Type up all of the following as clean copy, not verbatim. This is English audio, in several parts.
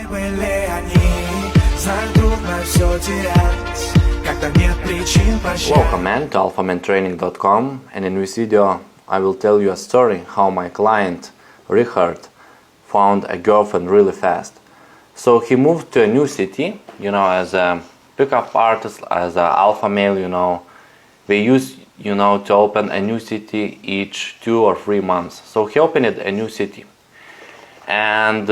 были они, знаю, трудно все терять, когда нет причин прощать. Welcome man to Alphamantraining.com, and in this video I will tell you a story how my client Richard found a girlfriend really fast. So he moved to a new city, as a pickup artist, as an alpha male, they use, to open a new city each 2 or 3 months. So he opened a new city, and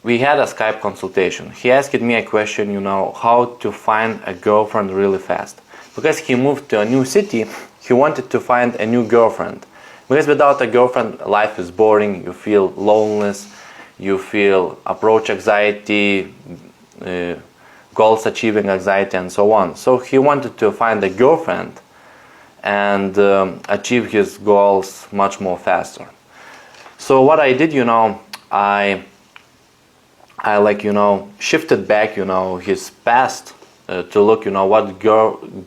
we had a Skype consultation. He asked me a question, how to find a girlfriend really fast. Because he moved to a new city, he wanted to find a new girlfriend. Because without a girlfriend, life is boring, you feel loneliness, you feel approach anxiety, goals achieving anxiety, and so on. So he wanted to find a girlfriend and achieve his goals much more faster. So what I did, I shifted back, his past to look, what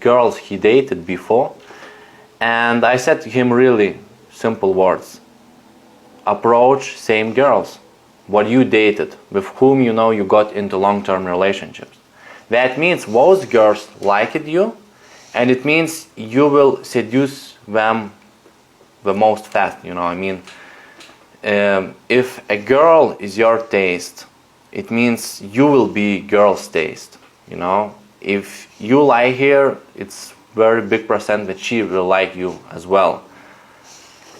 girls he dated before. And I said to him really simple words. Approach same girls, what you dated, with whom you got into long-term relationships. That means those girls liked you, and it means you will seduce them the most fast, if a girl is your taste, it means you will be girl's taste, If you like her, it's very big percent that she will like you as well.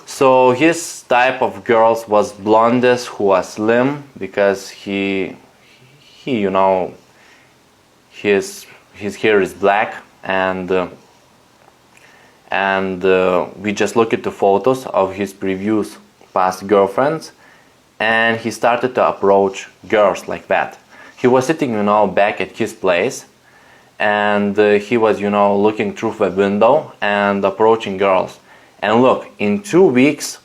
So his type of girls was blondes who was slim, because his hair is black, and we just looked at the photos of his previous past girlfriends, and he started to approach girls like that. He was sitting, back at his place, and he was, looking through the window and approaching girls. And look, in 2 weeks,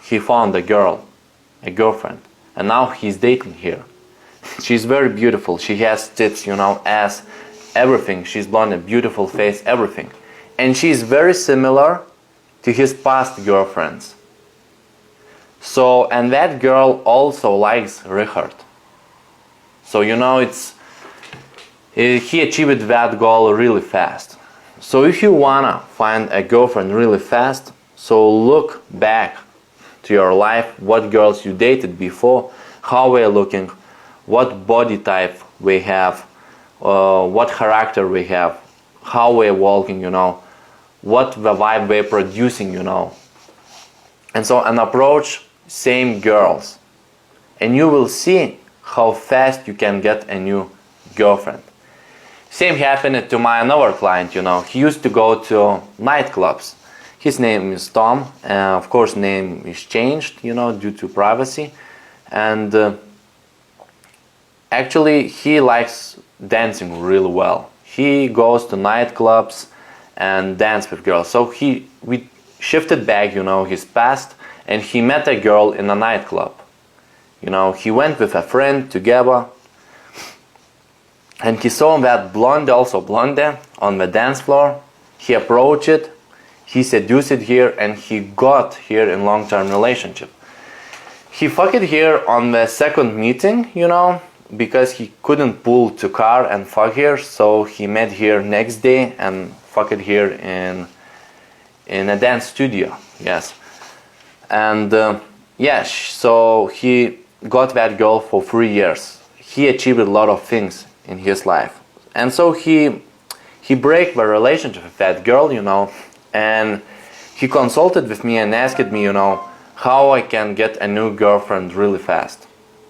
he found a girlfriend, and now he's dating her. She's very beautiful. She has tits, ass, everything. She's blonde, a beautiful face, everything. And she's very similar to his past girlfriends. So, and that girl also likes Richard. So, he achieved that goal really fast. So if you wanna find a girlfriend really fast, so look back to your life, what girls you dated before, how they're looking, what body type we have, what character we have, how we're walking, what the vibe we're producing, And so an approach same girls, and you will see how fast you can get a new girlfriend. Same happened to my another client, he used to go to nightclubs. His name is Tom, of course name is changed, due to privacy, and actually he likes dancing really well. He goes to nightclubs and dance with girls. So we shifted back, his past, and he met a girl in a nightclub. He went with a friend together, and he saw that blonde on the dance floor. He approached it, he seduced her, and he got her in long-term relationship. He fucked her on the second meeting, because he couldn't pull to car and fuck her, so he met her next day and fucked her in a dance studio. Yes. And so he got that girl for 3 years. He achieved a lot of things in his life, and so he break the relationship with that girl, and he consulted with me and asked me, how I can get a new girlfriend really fast.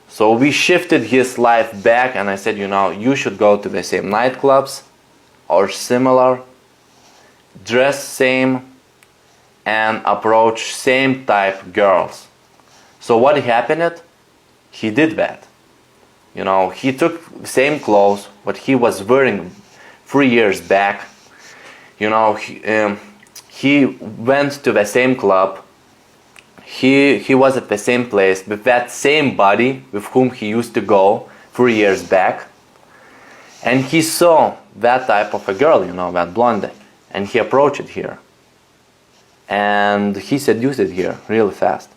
So we shifted his life back, and I said, you should go to the same nightclubs or similar, dress same, and approach same type girls. So what happened? He did that. He took the same clothes what he was wearing 3 years back. He went to the same club. He was at the same place with that same body with whom he used to go 3 years back. And he saw that type of a girl, that blonde, and he approached her. And he seduced her really fast.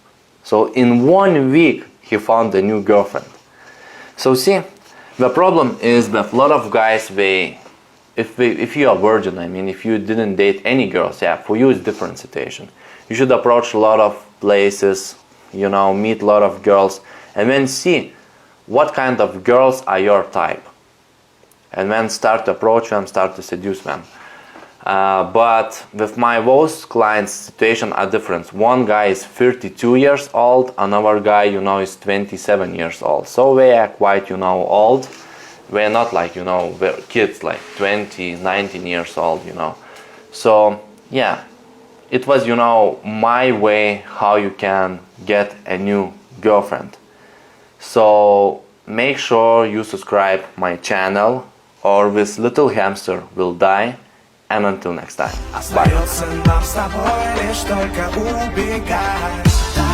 So in 1 week, he found a new girlfriend. So see, the problem is that a lot of guys, if you are virgin, I mean, if you didn't date any girls, yeah, for you it's different situation. You should approach a lot of places, you know, meet a lot of girls, and then see what kind of girls are your type, and then start to approach them, start to seduce them. But with my both clients, situation are different. One guy is 32 years old, another guy, you know, is 27 years old. So they are quite, you know, old. We're not like, you know, we're kids like 20, 19 years old, you know. So yeah, it was, you know, my way how you can get a new girlfriend. So make sure you subscribe my channel or this little hamster will die. And until next time, bye. Остается нам с тобой лишь только убегать.